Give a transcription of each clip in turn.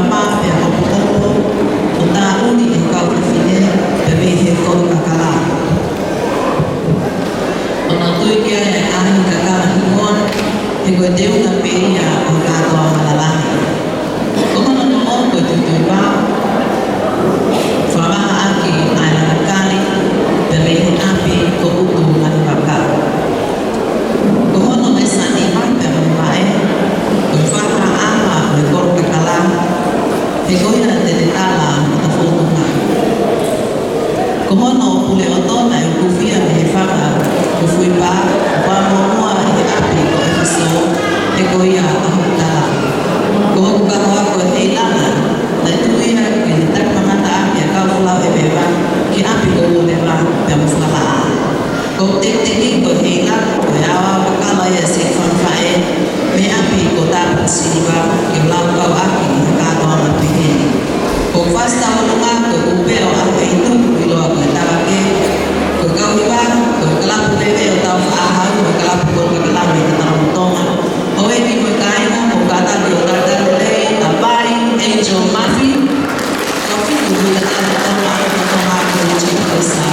mama pe opo o ta uni e kau ka fine pe me he ko ka kala o na tui kia e ani ka kala himon he koe te una pe ia o katoa malalahi o mana no o koe te tui pā whamaha aki ai na kani pe me he api ko utu mani waka ko hono me sani mai pe me mai ko whaka ama me koro ka kala he koina te te tala o ta whotunga ko hono pule o tona e kufia me he whaka ko fui pā wa momoa i te api ko e fiso e koia a hukutala ko hoku katoa ko e hei lana na tuia ke te takmamata api a kau fulau e bewa ki api ko ua bewa pe mo whala ko te ko hei lana ko e awa wakala e se whanwhae me api ko tāpun siniwa ke lau kau aki i te katoa na piheni ko whasta walunga ko upeo ake i tuku i loa ko e tawake ko kau hiwa ko kalapu pepe o tau whaahau ko kalapu ko kalapu i te taramutonga o e ki koe kaina ko kata ki o tata lelei a pai Angel Murphy ko fitu i te taramutonga ko tonga ko i chika ko sa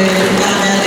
Amen.